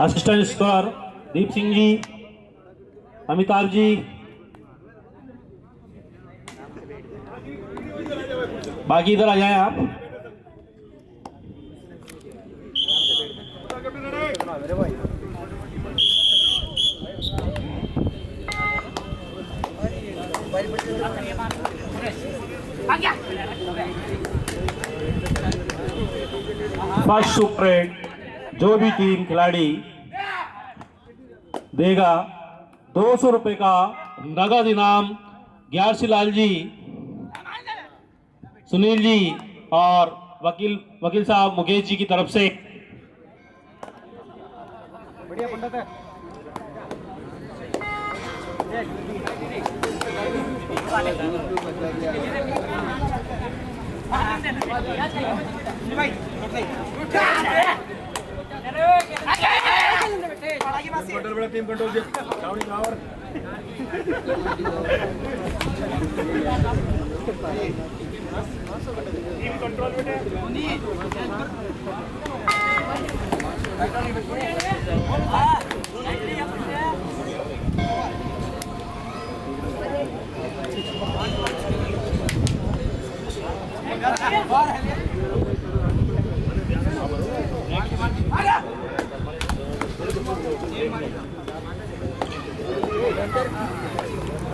Assistant score दीप सिंह जी, अमिताभ जी, बाकी इधर आ जाएं आप। फर्स्ट सुपरेट जो भी टीम खिलाड़ी देगा 200 रुपए का नगद इनाम ग्यारसी लाल जी, सुनील जी और वकील साहब मुकेश जी की तरफ से। बढ़िया पंडित है। बड़ा टीम कंट्रोल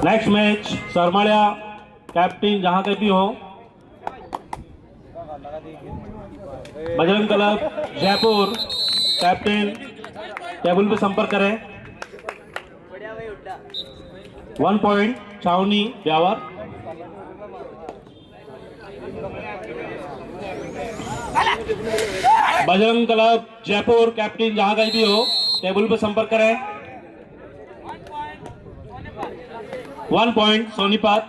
नेक्स्ट मैच सरमालिया कैप्टन जहां कहीं भी हो, Bajrang club Jaipur captain table पे संपर्क करें। 1 point Chhavni Beawar. Bajrang club Jaipur captain जहां कहीं भी हो टेबल पे संपर्क करें। 1 point Sonipat.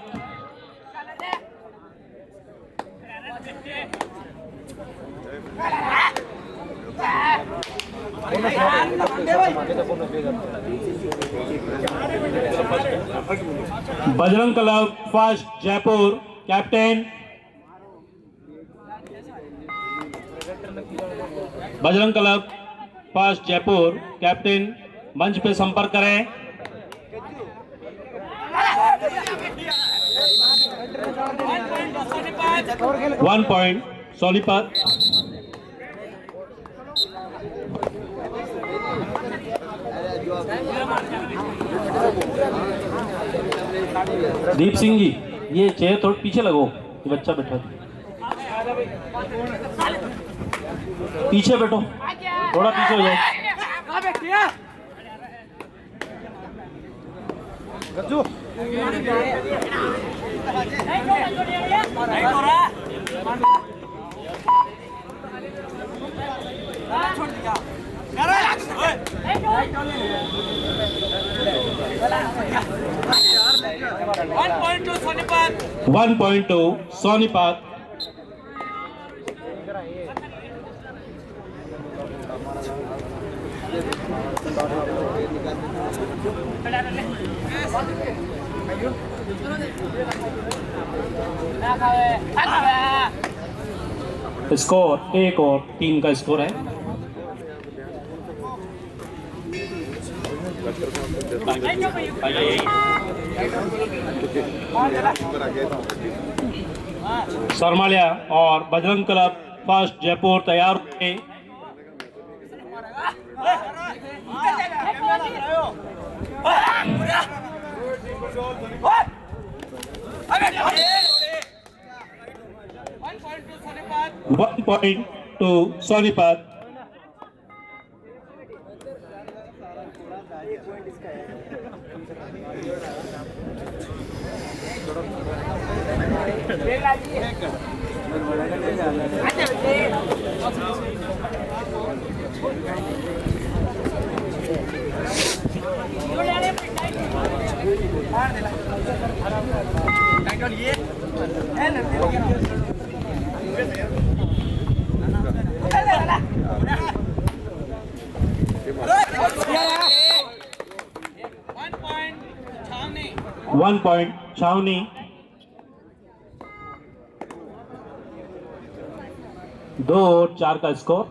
Bajrang club first Jaipur captain, Bajrang club first Jaipur captain मंच पे संपर्क करें। 1 पॉइंट सोनीपत। दीप सिंह जी, ये चेयर थोड़ा पीछे लगो, ये बच्चा बैठा है। पीछे बैठो, थोड़ा पीछे हो जाओ। गज्जू 1.2 सोनीपत। स्कोर 1 और 3 का स्कोर है। सरमालिया और बजरंग क्लब फर्स्ट जयपुर तैयार थे। One point two Sonipat. One point छावनी। दो और 4 का स्कोर।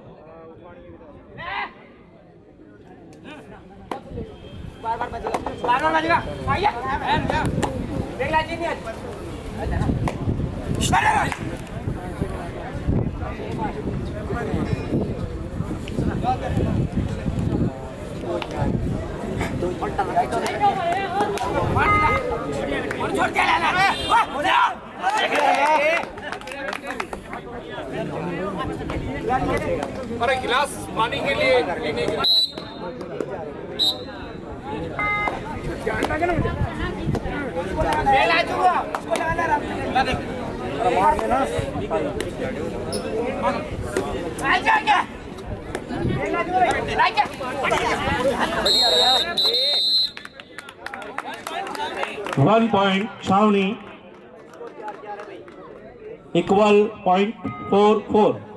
और एक गिलास पानी के लिए लेने के लिए वन पॉइंट छावनी इक्वल .44।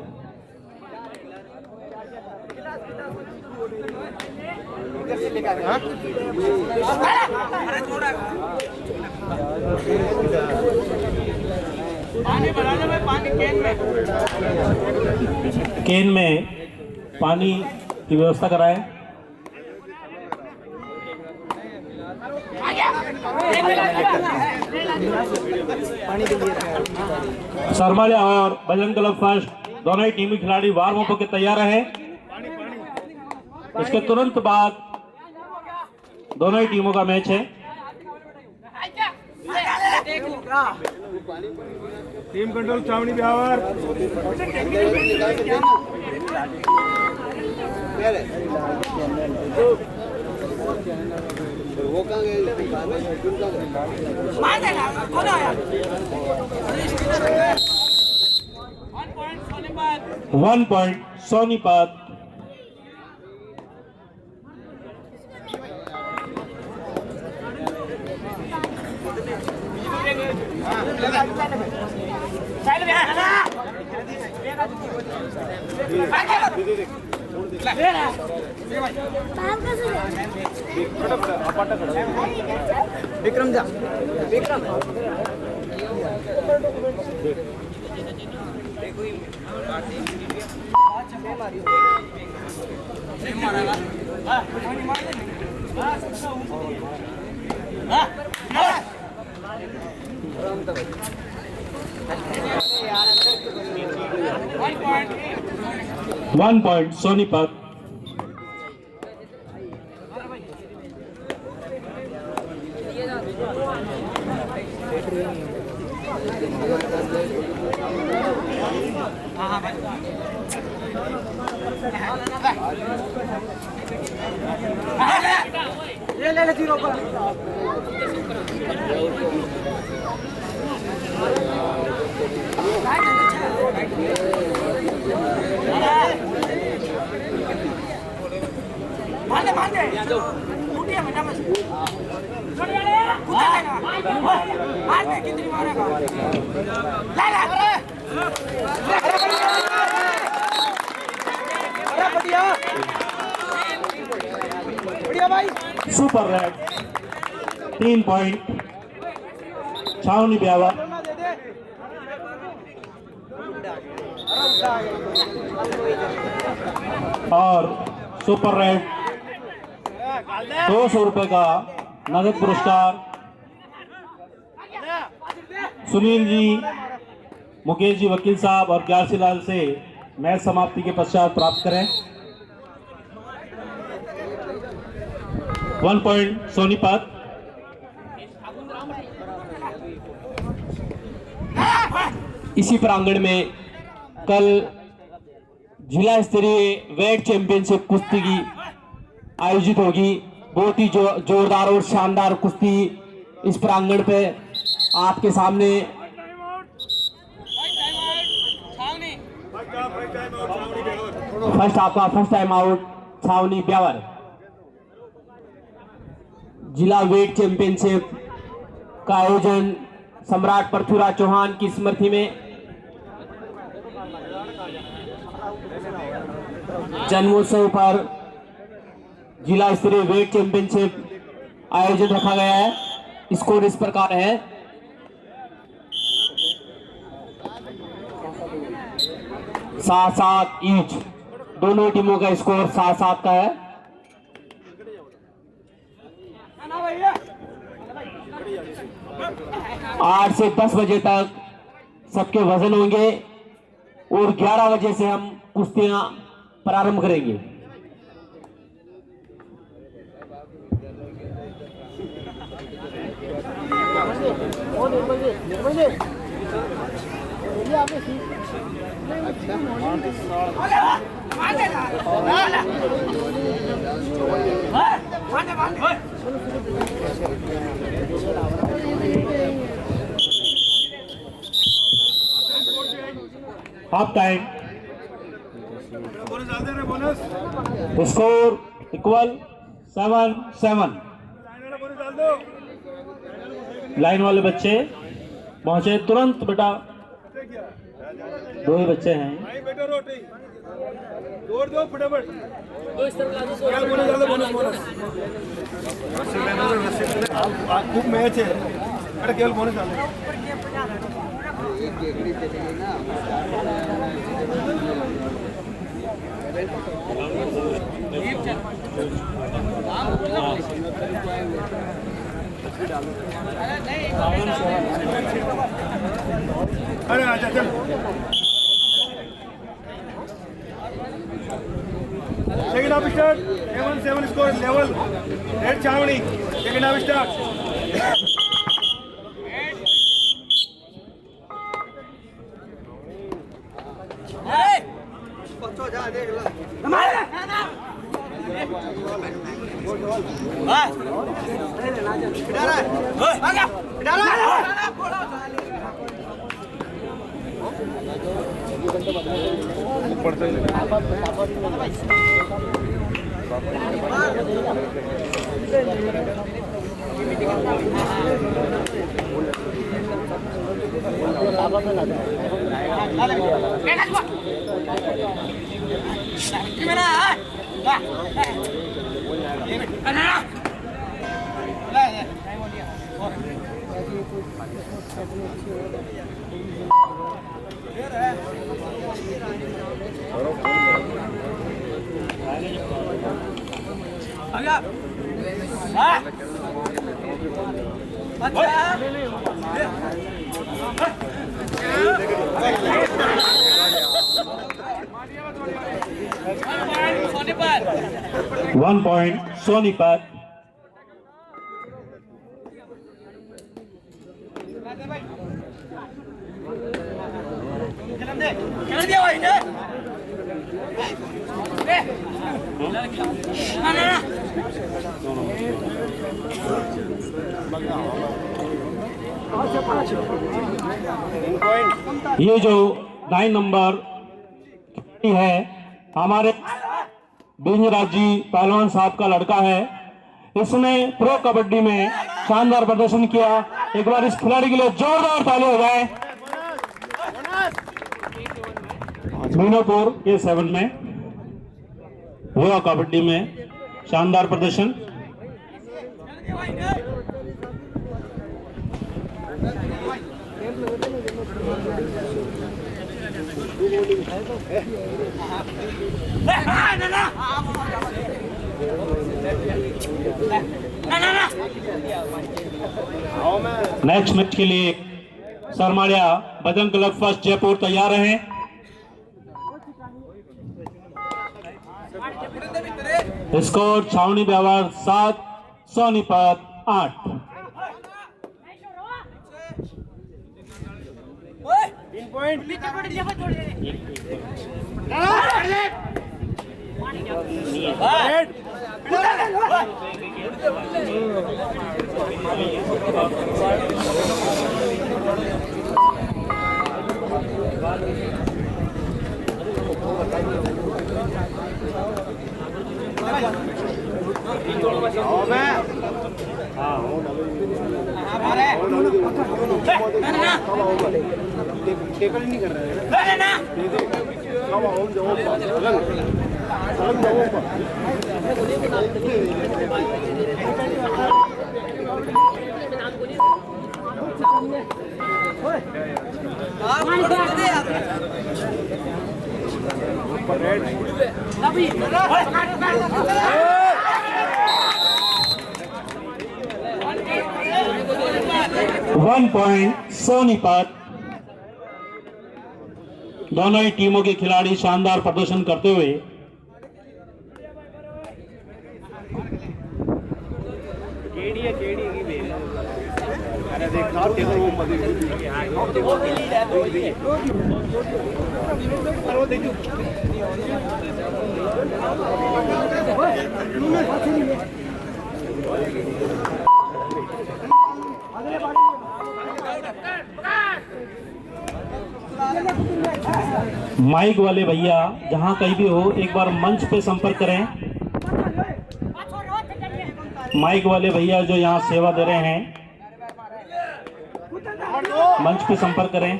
केन में पानी की व्यवस्था कराएं। सरमालिया और बजरंग क्लब फर्स्ट दोनों ही टीमी खिलाड़ी वार्म अप होकर तैयार रहे। इसके तुरंत बाद दोनों ही टीमों का मैच है। टीम कंट्रोल छावनी ब्यावर वन पॉइंट सोनीपत। विक्रम जा विक्रम वन पॉइंट सोनीपत। ले जीरो पर मारने टूटिया बेटा बस मारने कितनी मारेगा ला बढ़िया बढ़िया भाई super red 3 point Chhavni Beawar. और सुपर रेड 200 रुपए का नगद पुरस्कार सुनील जी, मुकेश जी वकील साहब और ग्यारसी लाल से मैच समाप्ति के पश्चात प्राप्त करें। 1 पॉइंट सोनीपत। इसी प्रांगण में कल जिला स्तरीय वेट चैंपियनशिप कुश्ती की आयोजित होगी। बहुत ही जोरदार और शानदार कुश्ती इस प्रांगण पे आपके सामने फर्स्ट टाइम आउट छावनी ब्यावर। जिला वेट चैंपियनशिप का आयोजन सम्राट पृथ्वीराज चौहान की स्मृति में जन्मोत्सव पर जिला स्तरीय वेट चैंपियनशिप आयोजित रखा गया है। स्कोर इस प्रकार है 7-7 ईच। दोनों टीमों का स्कोर 7-7 का है। 8 से 10 बजे तक सबके वजन होंगे और 11 बजे से हम कुश्तियां प्रारंभ करेंगे। हाफ टाइम, बोनस डाल देना, बोनस स्कोर इक्वल 7-7। बोनस डाल दो। लाइन वाले बच्चे पहुंचे तुरंत बेटा, 2 ही बच्चे हैं। भाई बेटा रोटी जोड़ दो फटाफट। बोनस डाल दो, बोनस बोनस खूब मैच है बेटा, केवल बोनस डाल दो। 哎呀，这。Second half start. 7-7 score level. Red Chavani. Second half start. One point Sonipat. ये जो 9 नंबर है हमारे बिंजराज जी पहलवान साहब का लड़का है। इसने प्रो कबड्डी में शानदार प्रदर्शन किया। एक बार इस खिलाड़ी के लिए जोरदार ताली हो जाए। मीनापुर के 7 में हुआ कबड्डी में शानदार प्रदर्शन। नेक्स्ट मैच के लिए सरमाड़िया बजरंग क्लब फर्स्ट जयपुर तैयार हैं। स्कोर छावनी व्यवहार 7, सोनीपत 8। नहीं कर रहा है 1 पॉइंट सोनीपत। दोनों ही टीमों के खिलाड़ी शानदार प्रदर्शन करते हुए माइक वाले भैया जहां कहीं भी हो एक बार मंच पे संपर्क करें। माइक वाले भैया जो यहाँ सेवा दे रहे हैं मंच पे संपर्क करें।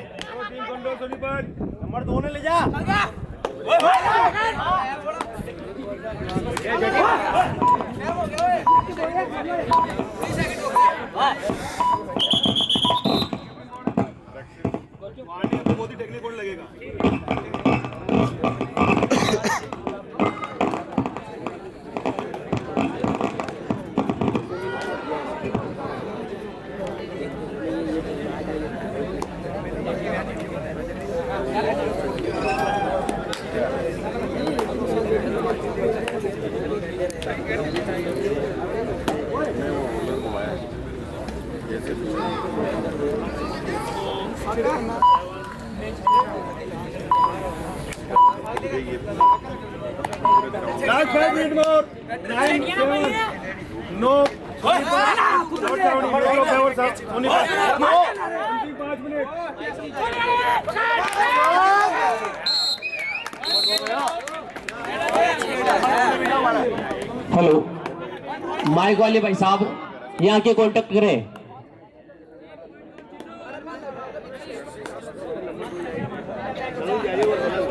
नंबर 2 ने ले जा। बहुत ही टेक्निक लगेगा। Last 5 minutes more. 9, 7, no. 5 hello, mike वाले भाई साहब यहाँ के कांटेक्ट करें। minutes.